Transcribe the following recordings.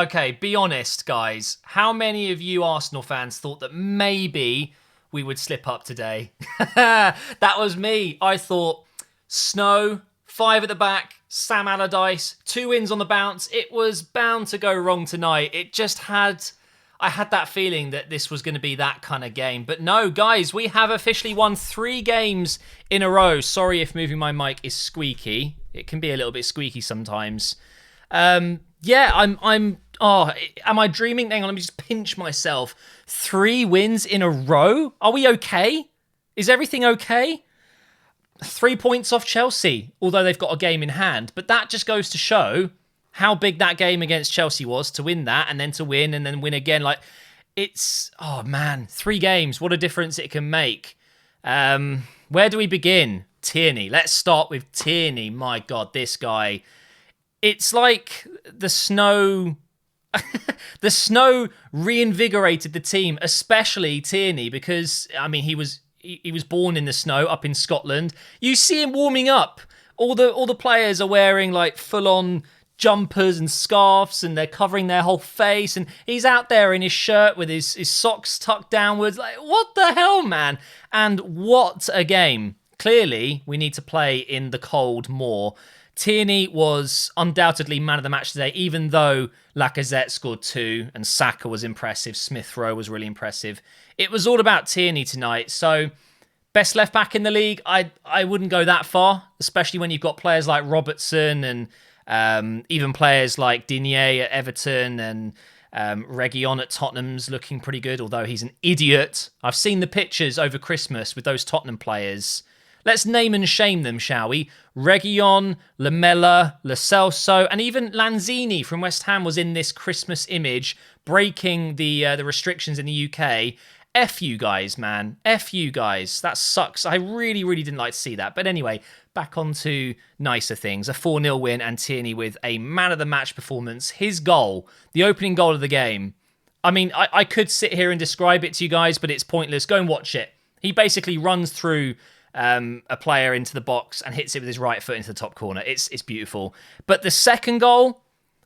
Okay, be honest, guys. How many of you Arsenal fans thought that maybe we would slip up today? That was me. I thought Snow, 5 at the back, Sam Allardyce, 2 wins on the bounce. It was bound to go wrong tonight. I had that feeling that this was going to be that kind of game. But no, guys, we have officially won 3 games in a row. Sorry if moving my mic is squeaky. It can be a little bit squeaky sometimes. Yeah, am I dreaming? Hang on, let me just pinch myself. 3 wins in a row? Are we okay? Is everything okay? 3 points off Chelsea, although they've got a game in hand. But that just goes to show how big that game against Chelsea was, to win that and then to win and then win again. Like, oh man, 3 games. What a difference it can make. Where do we begin? Tierney. Let's start with Tierney. My God, this guy. It's like the snow reinvigorated the team, especially Tierney, because, I mean, he was born in the snow up in Scotland. You see him warming up. All the players are wearing like full-on jumpers and scarves, and they're covering their whole face, and he's out there in his shirt with his socks tucked downwards. Like, what the hell, man? And what a game. Clearly, we need to play in the cold more. Tierney was undoubtedly man of the match today, even though Lacazette scored 2 and Saka was impressive. Smith-Rowe was really impressive. It was all about Tierney tonight. So, best left back in the league, I wouldn't go that far, especially when you've got players like Robertson and even players like Digne at Everton and Reguilon at Tottenham's looking pretty good, although he's an idiot. I've seen the pictures over Christmas with those Tottenham players. Let's name and shame them, shall we? Reguilon, Lamela, Lo Celso, and even Lanzini from West Ham was in this Christmas image, breaking the restrictions in the UK. F you guys, man. F you guys. That sucks. I really, really didn't like to see that. But anyway, back on to nicer things. A 4-0 win and Tierney with a man-of-the-match performance. His goal, the opening goal of the game. I mean, I could sit here and describe it to you guys, but it's pointless. Go and watch it. He basically runs through a player into the box and hits it with his right foot into the top corner. It's beautiful. But the second goal,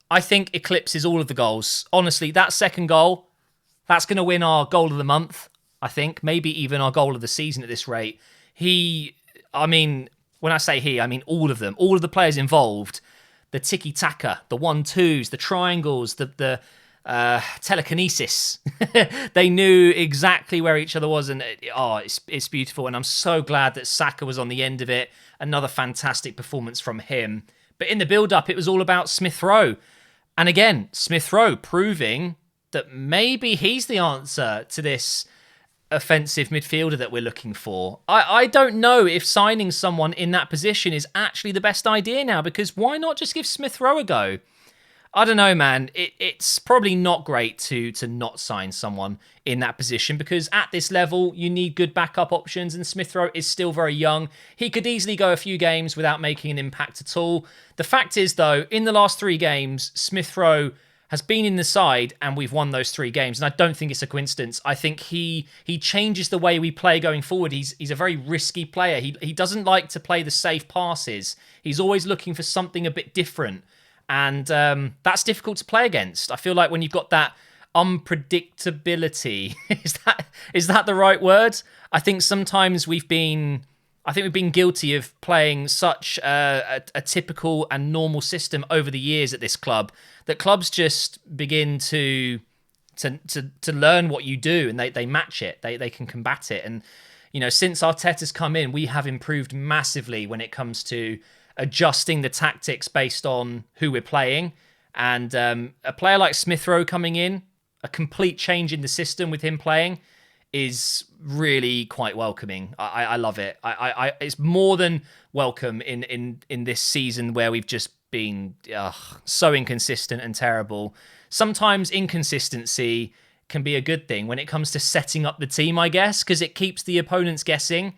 I think, eclipses all of the goals. Honestly, that second goal, that's going to win our goal of the month, I think. Maybe even our goal of the season at this rate. When I say he, I mean all of them. All of the players involved. The tiki-taka, the 1-2s, the triangles, the telekinesis. They knew exactly where each other was, and it's beautiful. And I'm so glad that Saka was on the end of it. Another fantastic performance from him. But in the build-up, it was all about Smith-Rowe. And again, Smith-Rowe proving that maybe he's the answer to this offensive midfielder that we're looking for. I don't know if signing someone in that position is actually the best idea now, because why not just give Smith-Rowe a go? I don't know, man. It's probably not great to not sign someone in that position, because at this level, you need good backup options, and Smith-Rowe is still very young. He could easily go a few games without making an impact at all. The fact is, though, in the last 3 games, Smith-Rowe has been in the side and we've won those 3 games, and I don't think it's a coincidence. I think he changes the way we play going forward. He's a very risky player. He doesn't like to play the safe passes. He's always looking for something a bit different. And that's difficult to play against. I feel like when you've got that unpredictability, is that the right word? I think sometimes we've been guilty of playing such a typical and normal system over the years at this club that clubs just begin to learn what you do, and they match it. They can combat it. And since Arteta's come in, we have improved massively when it comes to adjusting the tactics based on who we're playing. And a player like Smith-Rowe coming in, a complete change in the system with him playing, is really quite welcoming. I love it. It's more than welcome in this season where we've just been so inconsistent and terrible. Sometimes inconsistency can be a good thing when it comes to setting up the team, I guess, because it keeps the opponents guessing.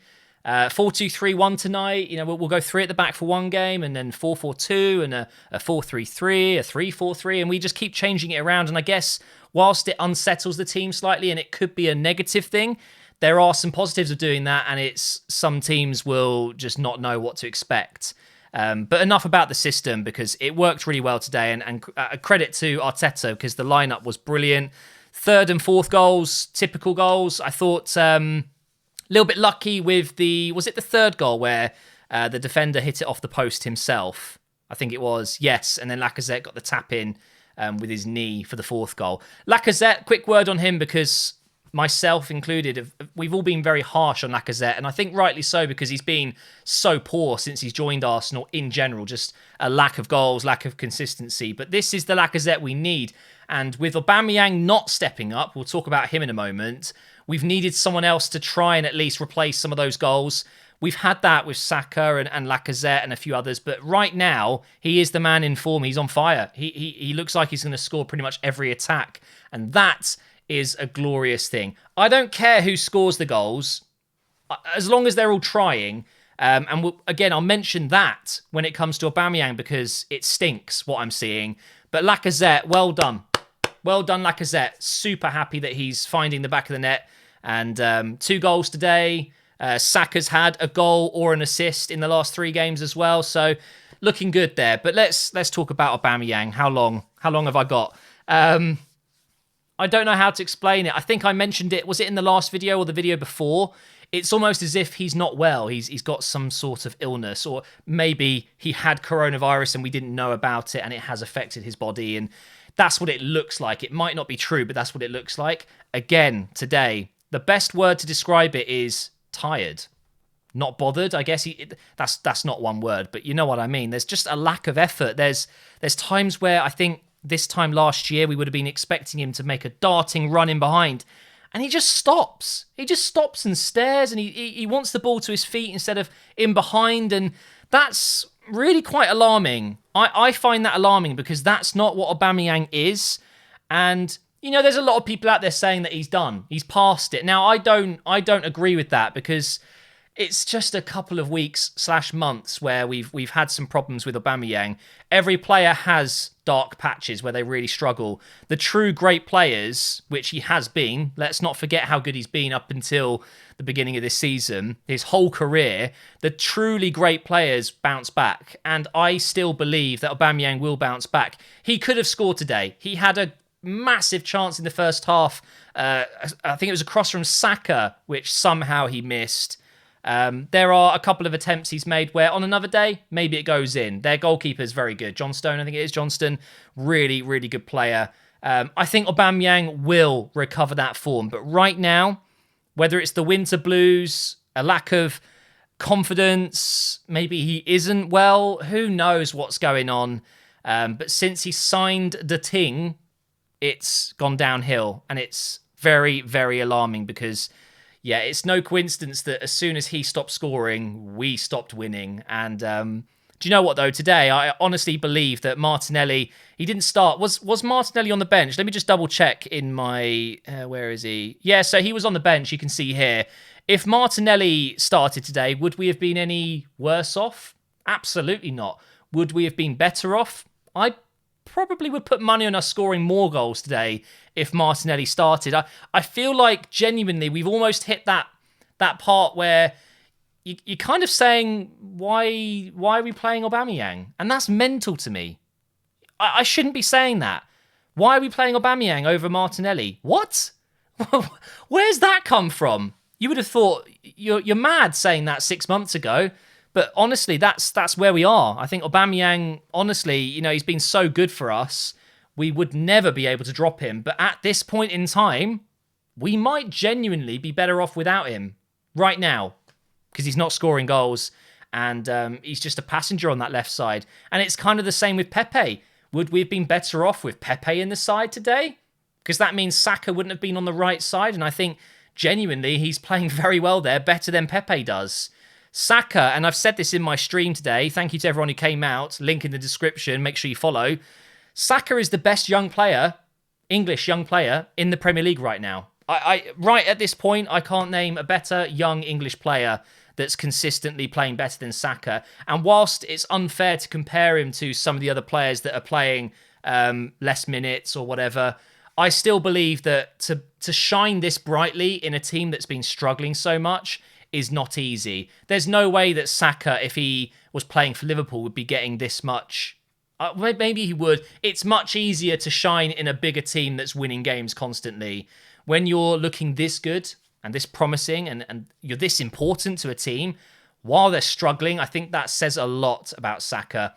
4-2-3-1 tonight. We'll go 3 at the back for one game, and then 4-4-2, and a 4-3-3, a 3-4-3, and we just keep changing it around. And I guess whilst it unsettles the team slightly, and it could be a negative thing, there are some positives of doing that, and it's some teams will just not know what to expect. But enough about the system, because it worked really well today. And credit to Arteta, because the lineup was brilliant. Third and fourth goals, typical goals. I thought a little bit lucky with was it the third goal where the defender hit it off the post himself? I think it was, yes. And then Lacazette got the tap in with his knee for the fourth goal. Lacazette, quick word on him, because myself included, we've all been very harsh on Lacazette, and I think rightly so, because he's been so poor since he's joined Arsenal in general, just a lack of goals, lack of consistency. But this is the Lacazette we need, and with Aubameyang not stepping up, we'll talk about him in a moment, we've needed someone else to try and at least replace some of those goals. We've had that with Saka and Lacazette and a few others, but right now, he is the man in form. He's on fire. He looks like he's going to score pretty much every attack, and that is a glorious thing. I don't care who scores the goals, as long as they're all trying. And again, I'll mention that when it comes to Aubameyang, because it stinks what I'm seeing. But Lacazette, well done. Well done, Lacazette. Super happy that he's finding the back of the net. And 2 goals today. Saka's had a goal or an assist in the last 3 games as well. So looking good there. But let's talk about Aubameyang. How long have I got? I don't know how to explain it. I think I mentioned it. Was it in the last video or the video before? It's almost as if he's not well. He's got some sort of illness, or maybe he had coronavirus and we didn't know about it and it has affected his body. And that's what it looks like. It might not be true, but that's what it looks like. Again, today, the best word to describe it is tired. Not bothered, I guess. That's not one word, but you know what I mean. There's just a lack of effort. There's times where I think this time last year, we would have been expecting him to make a darting run in behind. And he just stops. He just stops and stares, and he wants the ball to his feet instead of in behind. And that's really quite alarming. I find that alarming, because that's not what Aubameyang is. And, you know, there's a lot of people out there saying that he's done. He's past it. Now, I don't agree with that, because it's just a couple of weeks / months where we've had some problems with Aubameyang. Every player has dark patches where they really struggle. The true great players, which he has been, let's not forget how good he's been up until the beginning of this season, his whole career, the truly great players bounce back. And I still believe that Aubameyang will bounce back. He could have scored today. He had a massive chance in the first half. I think it was a cross from Saka, which somehow he missed. There are a couple of attempts he's made where on another day, maybe it goes in. Their goalkeeper is very good. Johnstone, I think it is Johnston. Really, really good player. I think Aubameyang will recover that form. But right now, whether it's the winter blues, a lack of confidence, maybe he isn't well, who knows what's going on. But since he signed the Ting, it's gone downhill. And it's very, very alarming, because yeah, it's no coincidence that as soon as he stopped scoring, we stopped winning. And do you know what, though? Today, I honestly believe that Martinelli, he didn't start. Was Martinelli on the bench? Let me just double check in my... where is he? Yeah, so he was on the bench, you can see here. If Martinelli started today, would we have been any worse off? Absolutely not. Would we have been better off? I probably would put money on us scoring more goals today if Martinelli started. I feel like genuinely we've almost hit that part where you're kind of saying, why are we playing Aubameyang? And that's mental to me. I shouldn't be saying that. Why are we playing Aubameyang over Martinelli? What? Where's that come from? You would have thought you're mad saying that 6 months ago. But honestly, that's where we are. I think Aubameyang, honestly, you know, he's been so good for us. We would never be able to drop him. But at this point in time, we might genuinely be better off without him right now, because he's not scoring goals and he's just a passenger on that left side. And it's kind of the same with Pepe. Would we have been better off with Pepe in the side today? Because that means Saka wouldn't have been on the right side. And I think genuinely he's playing very well there, better than Pepe does. Saka, and I've said this in my stream today, thank you to everyone who came out, link in the description, make sure you follow. Saka is the best young player, English young player, in the Premier League right now. Right at this point, I can't name a better young English player that's consistently playing better than Saka. And whilst it's unfair to compare him to some of the other players that are playing less minutes or whatever, I still believe that to shine this brightly in a team that's been struggling so much, is not easy. There's no way that Saka, if he was playing for Liverpool, would be getting this much. Maybe he would. It's much easier to shine in a bigger team that's winning games constantly. When you're looking this good and this promising and you're this important to a team while they're struggling, I think that says a lot about Saka.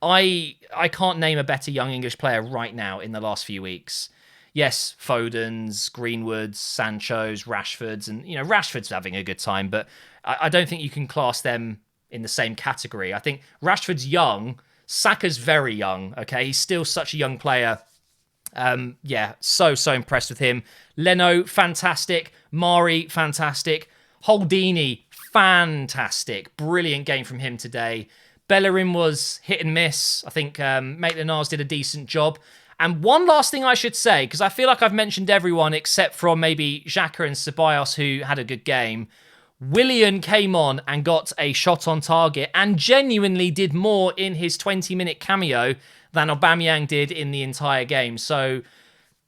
I can't name a better young English player right now in the last few weeks. Yes, Foden's, Greenwood's, Sancho's, Rashford's, and Rashford's having a good time, but I don't think you can class them in the same category. I think Rashford's young, Saka's very young, okay? He's still such a young player. So impressed with him. Leno, fantastic. Mari, fantastic. Holdini, fantastic. Brilliant game from him today. Bellerin was hit and miss. I think Maitland-Niles did a decent job. And one last thing I should say, because I feel like I've mentioned everyone except from maybe Xhaka and Ceballos, who had a good game. Willian came on and got a shot on target and genuinely did more in his 20-minute cameo than Aubameyang did in the entire game. So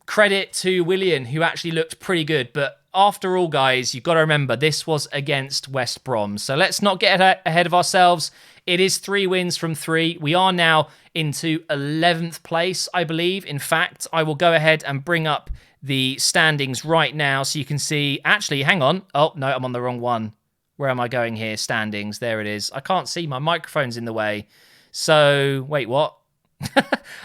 credit to Willian, who actually looked pretty good. But after all, guys, you've got to remember, this was against West Brom. So let's not get ahead of ourselves. It is 3 wins from 3. We are now into 11th place, I believe. In fact, I will go ahead and bring up the standings right now so you can see. Actually, hang on. Oh, no, I'm on the wrong one. Where am I going here? Standings. There it is. I can't see. My microphone's in the way. So, wait, what?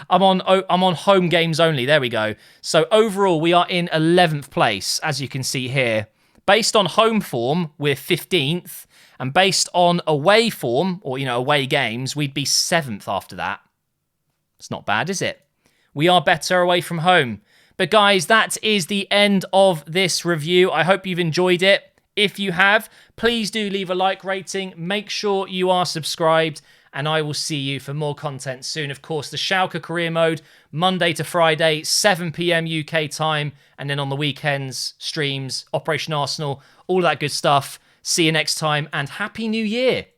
I'm on home games only. There we go. So overall, we are in 11th place, as you can see here. Based on home form, we're 15th. And based on away form, or, away games, we'd be 7th after that. It's not bad, is it? We are better away from home. But guys, that is the end of this review. I hope you've enjoyed it. If you have, please do leave a like rating. Make sure you are subscribed. And I will see you for more content soon. Of course, the Schalke Career Mode, Monday to Friday, 7 p.m. UK time. And then on the weekends, streams, Operation Arsenal, all that good stuff. See you next time, and Happy New Year.